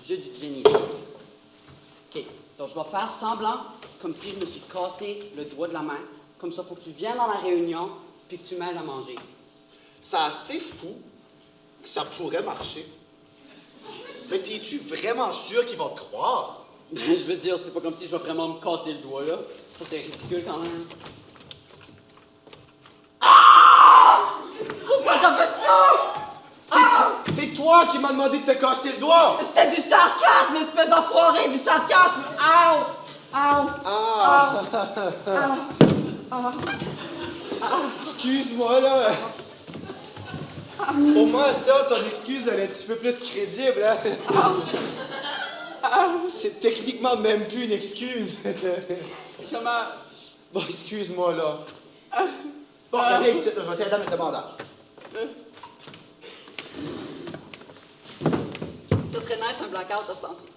J'ai du génie. OK. Donc, je vais faire semblant comme si je me suis cassé le doigt de la main. Comme ça, faut que tu viennes dans la réunion puis que tu m'aides à manger. C'est assez fou que ça pourrait marcher. Mais t'es-tu vraiment sûr qu'ils vont te croire? Je veux dire, c'est pas comme si je vais vraiment me casser le doigt, là. Ça, c'est ridicule quand même. Pourquoi t'as fait ça? C'est toi qui m'as demandé de te casser le doigt! C'était du sarcasme, espèce d'enfoiré, du sarcasme! Ow! Ow! Excuse-moi, là. Au moins, à cette heure, ton excuse, elle est un petit peu plus crédible, hein? C'est techniquement même plus une excuse. Comment? Bon, excuse-moi, là. Bon, viens ici, je vais t'aider à mettre le bandage. Ça serait nice un blackout à ce temps-ci.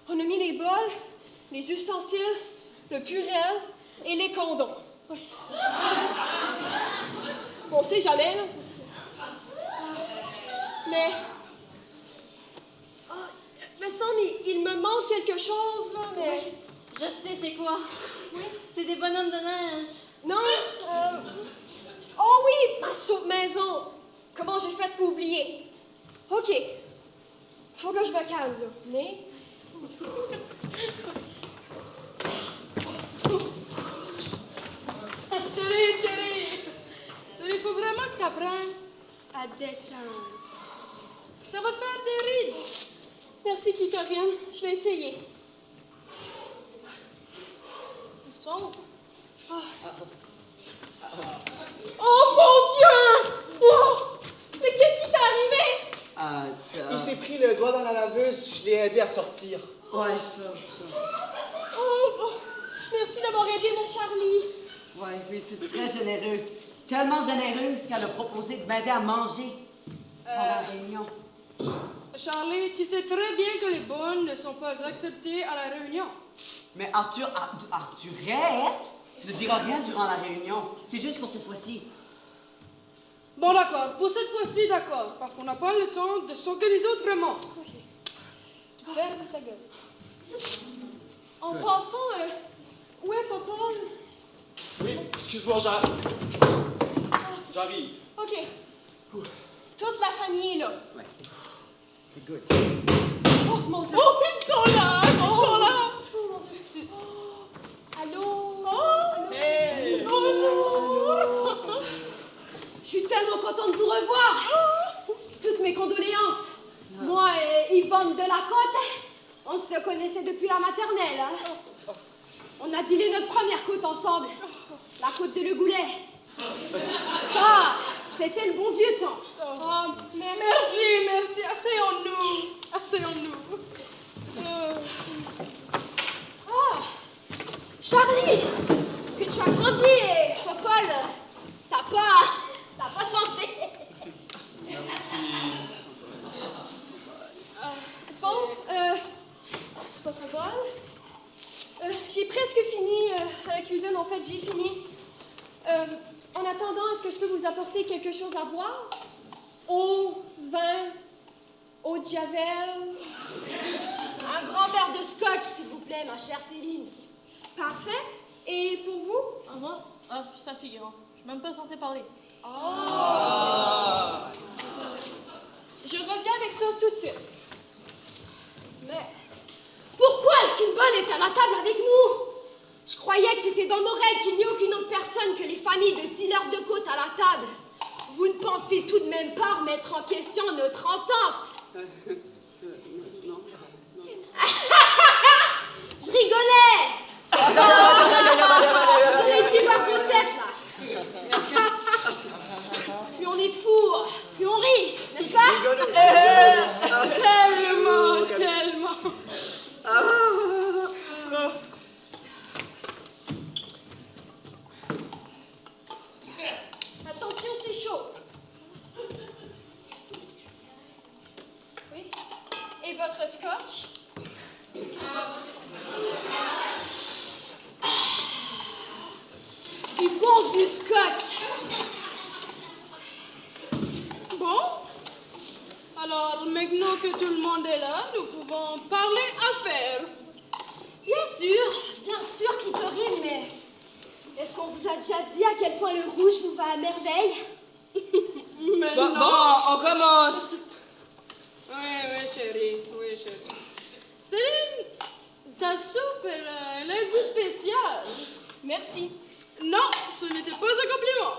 On a mis les bols, les ustensiles, le purel et les condoms. On sait jamais, là. Mais... me semble, il me manque quelque chose, là, mais... Je sais c'est quoi. C'est des bonhommes de neige. Non, oh oui, ma soupe maison. Comment j'ai fait pour oublier? OK. Faut que je me calme, là. Mais... Chérie, il faut vraiment que tu apprennes à détendre. Ça va te faire des rides. Merci, Clitorine. Je vais essayer. Ils sont... Oh mon Dieu! Oh! Mais qu'est-ce qui t'est arrivé? Il s'est pris le doigt dans la laveuse, je l'ai aidé à sortir. Ouais, ça. Oh, merci d'avoir aidé mon Charlie. Ouais, oui, c'est très généreux. Tellement généreuse qu'elle a proposé de m'aider à manger pendant la réunion. Charlie, tu sais très bien que les bonnes ne sont pas acceptées à la réunion. Mais Arthurette ne dira rien durant la réunion. C'est juste pour cette fois-ci. Bon, d'accord. Pour cette fois-ci, d'accord. Parce qu'on n'a pas le temps de s'organiser autrement. Ferme ta gueule. En passant, où est Papa? Oui, excuse-moi, j'arrive. OK. Toute la famille est là. Ouais. Good. Oh, mon Dieu. Oh, ils sont là! Ils sont là! Oh, mon Dieu. Allô? Oh! Bonjour. Je suis tellement contente de vous revoir. Toutes mes condoléances. Moi et Yvonne de la Côte, on se connaissait depuis la maternelle. Hein. On a dealé notre première côte ensemble. La côte de Le Goulet. Ça, c'était le bon vieux temps. Oh, merci. Merci. Asseyons-nous. Ah, Charlie, que tu as grandi et Popol, t'as pas changé. Bon, votre bol. J'ai presque fini à la cuisine. En fait, j'ai fini. En attendant, est-ce que je peux vous apporter quelque chose à boire? Eau, vin, eau de javel. Un grand verre de scotch, s'il vous plaît, ma chère Céline. Parfait. Et pour vous? Moi? Je suis un figurant. Je suis même pas censée parler. Je reviens avec ça tout de suite. Mais pourquoi est-ce qu'une bonne est à la table avec nous? Je croyais que c'était dans nos règles qu'il n'y ait aucune autre personne que les familles de dealers de côte à la table. Vous ne pensez tout de même pas remettre en question notre entente? Non. Je rigolais! Vous aurez dû voir vos têtes, là. Plus on est de fous, plus on rit, n'est-ce pas? Tellement. Attention, c'est chaud. Oui. Et votre scotch? Du bon vieux scotch. Bon. Alors, maintenant que tout le monde est là, nous pouvons parler affaires. Bien sûr, Clitorine, mais est-ce qu'on vous a déjà dit à quel point le rouge vous va à merveille? Mais Bon, non. on commence. Oui, chérie. Céline, ta soupe, elle a un goût spécial. Merci. Non, ce n'était pas un compliment.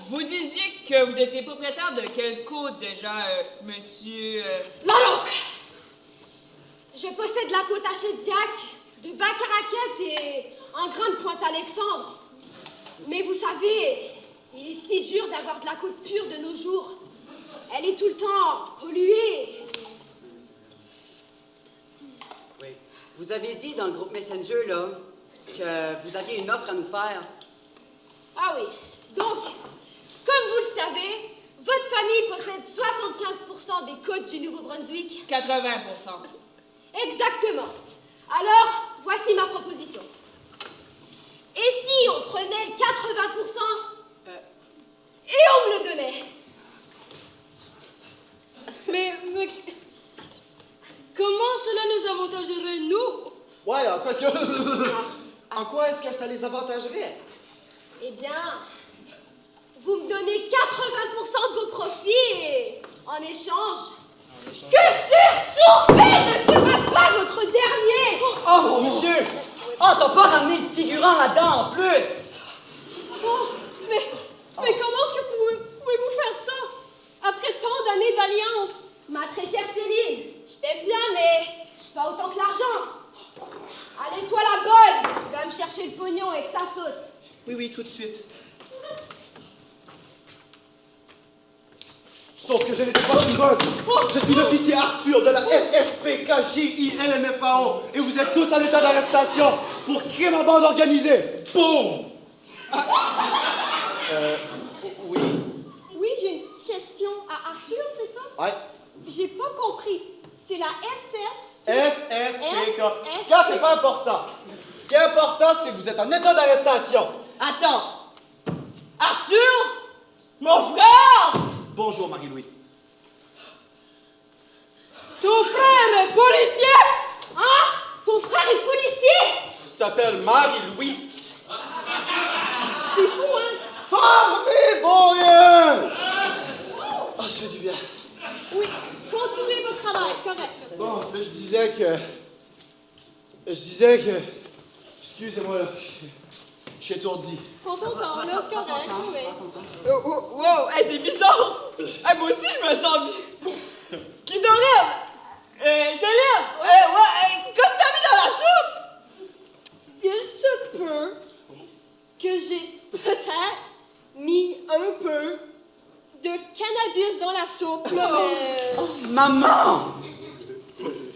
Vous disiez que vous étiez propriétaire de quelle côte déjà, monsieur... La Longue! Je possède la côte à Chédiac, de Bacaraquette et en Grande Pointe-Alexandre. Mais vous savez, il est si dur d'avoir de la côte pure de nos jours. Elle est tout le temps polluée. Oui. Vous avez dit dans le groupe Messenger, là, que vous aviez une offre à nous faire. Ah oui. Donc, comme vous le savez, votre famille possède 75% des côtes du Nouveau-Brunswick. 80%. Exactement. Alors, voici ma proposition. Et si on prenait le 80% et on me le donnait? Mais comment cela nous avantagerait, nous? Ouais, en quoi est-ce que ça les avantagerait? Eh bien, vous me donnez 80% de vos profits et, en échange, que ce souper ne sera pas votre dernier! Oh mon Dieu! Oh, t'as pas ramené de figurant là-dedans en plus! Oh, mais comment est-ce que pouvez-vous faire ça? Après tant d'années d'alliance? Ma très chère Céline, je t'aime bien, mais pas autant que l'argent. Allez, toi la bonne, va me chercher le pognon et que ça saute. Oui, tout de suite. Sauf que je n'étais pas une bonne. Je suis l'officier Arthur de la SSPKJILMFAO et vous êtes tous en état d'arrestation pour crime en bande organisée. Boum! Oui. Oui, j'ai une petite question à Arthur, c'est ça? Ouais. J'ai pas compris. C'est la SS... SSPK. Ça, c'est pas important. Ce qui est important, c'est que vous êtes en état d'arrestation. Attends. Arthur? Mon frère? Bonjour, Marie-Louis. Ton frère est policier? Hein? Ton frère est policier? Tu t'appelles Marie-Louis. C'est fou, hein? Fermez vos yeux! Ah, je fais du bien. Oui, continuez votre travail, c'est correct. Bon, là, je disais que... Excusez-moi, là. Je suis étourdi. Prends ton temps, là, c'est correct, oui. Wow, hey, c'est bizarre. Hey, moi aussi, je me sens bien. Qui t'enlève? Céline! Qu'est-ce que t'as mis dans la soupe? Il se peut que j'ai peut-être mis un peu de cannabis dans la soupe, là, mais... Maman!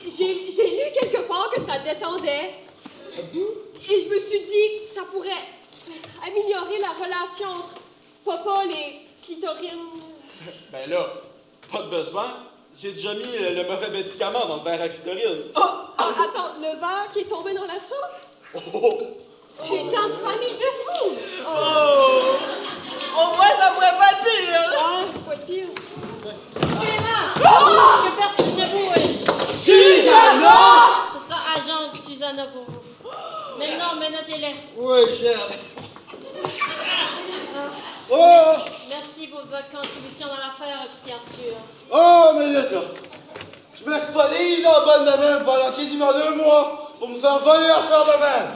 J'ai lu quelque part que ça détendait. Et je me suis dit que ça pourrait améliorer la relation entre Popol et Clitorine. Ben là, pas de besoin. J'ai déjà mis le mauvais médicament dans le verre à clitorine. Attends, le verre qui est tombé dans la soupe? Putain de famille de fous! Au moins, ça pourrait pas être pire. Pas de pire. Emma! Que personne ne bouge! Susanna! Ce sera agent de Susanna pour vous. Maintenant, notez-les. Oui, chef. Oh! Merci pour votre contribution dans l'affaire, officier Arthur. Oh, mais là, je me spolise en bonne de même pendant quasiment 2 mois pour me faire voler l'affaire de même.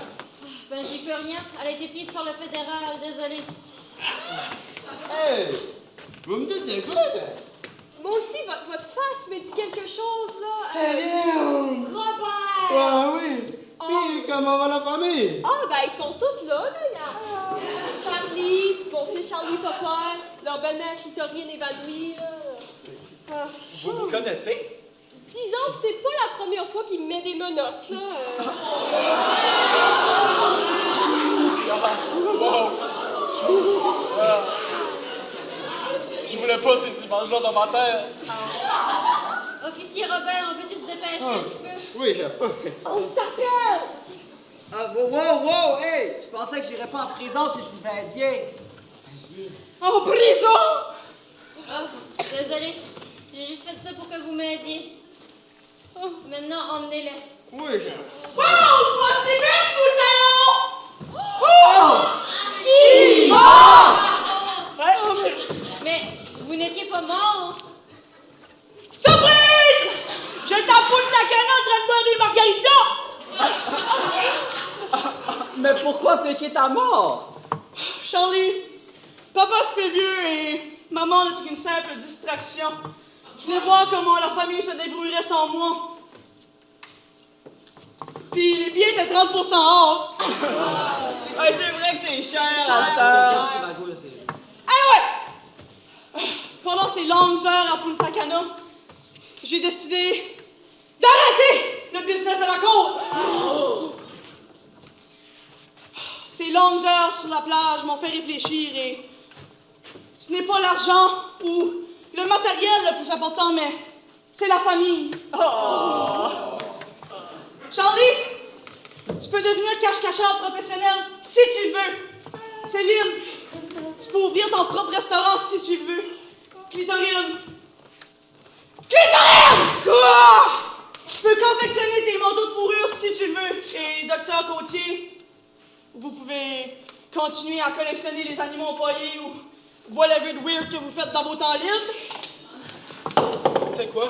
Ben, j'y peux rien. Elle a été prise par le fédéral, désolé. Hey! Vous me dites de quoi, là? Moi aussi, votre face me dit quelque chose, là. Céline! Robert! Ah oui! Puis, comment va la famille? Ah, ben, ils sont toutes là, là. Il y a Charlie, mon fils Charlie Popol, leur belle-mère Clitorine évanouie, là. Vous vous connaissez? Disons que c'est pas la première fois qu'il me met des menottes, là. Wow! Je voulais pas ces images-là dans ma tête. Officier Robert, on peut-tu se dépêcher un petit peu? Oui, chef. On s'appelle! Ah, wow, hey! Je pensais que j'irais pas en prison si je vous aidiez. En prison? Oh, désolé. J'ai juste fait ça pour que vous m'aidiez. Maintenant, emmenez-les. Oui, chef. Mais vous n'étiez pas mort. Surprise! Je t'ampoule ta canne en train de boire des margaritas! Mais pourquoi faker ta mort? Charlie, papa se fait vieux et maman n'est qu'une simple distraction. Je voulais voir comment la famille se débrouillerait sans moi. Puis les billets étaient 30% off. Ouais, c'est vrai que c'est cher à ça. Ouais! Pendant ces longues heures à Punta Cana, j'ai décidé d'arrêter le business de la côte. Ces longues heures sur la plage m'ont fait réfléchir et ce n'est pas l'argent ou le matériel le plus important, mais c'est la famille. Charlie, tu peux devenir cache-cacheur professionnel si tu le veux. Céline, tu peux ouvrir ton propre restaurant si tu le veux. Clitorine. Quoi? Tu peux confectionner tes manteaux de fourrure si tu le veux. Et Docteur Côtier, vous pouvez continuer à collectionner les animaux empaillés ou whatever de weird que vous faites dans vos temps libres. Tu sais quoi?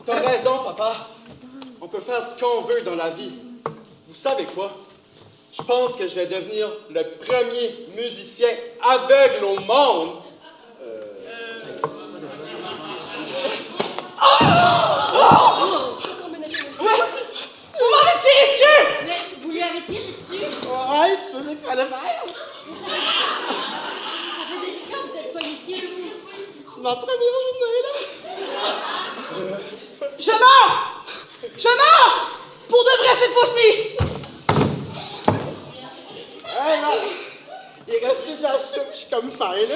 T'as raison, papa. On peut faire ce qu'on veut dans la vie. Vous savez quoi? Je pense que je vais devenir le premier musicien aveugle au monde. Vous m'avez tiré dessus! Mais vous lui avez tiré dessus? Ouais, c'est pas ça qu'il fallait faire. Ça fait depuis quand vous êtes policier, vous? C'est ma première journée, là. Je meurs! Je meurs! Pour de vrai cette fois-ci! Hey, là, il reste de la soupe, je suis comme faim, là.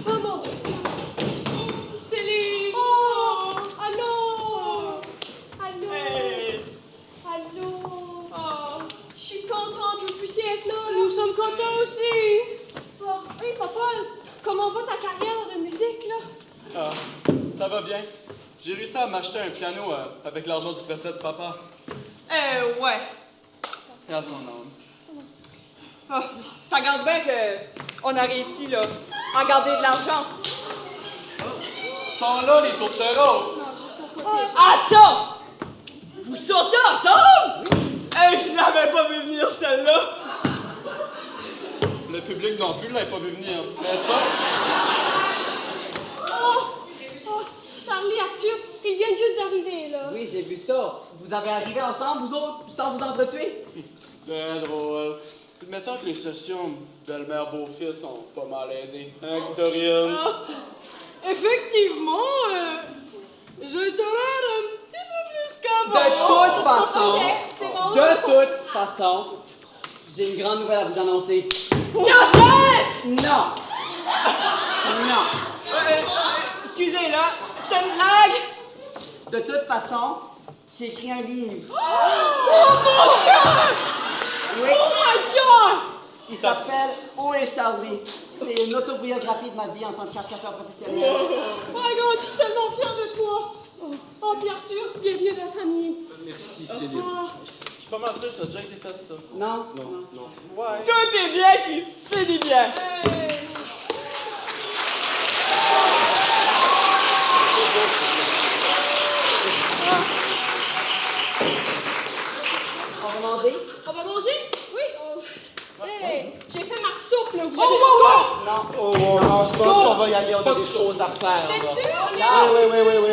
Oh mon Dieu! Céline! Oh! Allô! Allô! Allô! Oh, Je suis contente que vous puissiez être là. nous sommes contents aussi. Oh, oui, papa, comment va ta carrière de musique, là? Ah, ça va bien. J'ai réussi à m'acheter un piano avec l'argent du précès de papa. Ouais. C'est à son âme. Ah, ça garde bien qu'on a réussi, là, à garder de l'argent. Sont là, les tourtereaux. Attends! Vous sortez ensemble? Je n'avais pas vu venir celle-là. Le public non plus l'avait pas vu venir, n'est-ce pas? Oh, Charlie, Arthur, ils viennent juste d'arriver, là. Oui, j'ai vu ça. Vous avez arrivé ensemble, vous autres, sans vous entretuer? Très drôle. Admettons que les sessions belle-mère beau-fils sont pas mal aidées. Hein, Victorine? Effectivement, je tolère un petit peu plus qu'avant. De toute façon, j'ai une grande nouvelle à vous annoncer. Cassette! Non! Non! Excusez, là, c'était une blague. De toute façon, j'ai écrit un livre. Oui. Oh my God! Il s'appelle Où est Charlie? C'est une autobiographie de ma vie en tant que cache-cacheur professionnel. Oh my God, je suis tellement fière de toi. Oh, puis Arthur, bienvenue dans la famille. Merci, Céline. Je suis pas mal sûr que ça a déjà été fait, ça. Non? Non. Ouais. Tout est bien qui fait des biens. On va manger? On va manger? Oui. Hey, j'ai fait ma soupe, là. Non. Oh, non, je pense qu'on va y aller, on a des choses à faire. T'es là. sûr? Oui.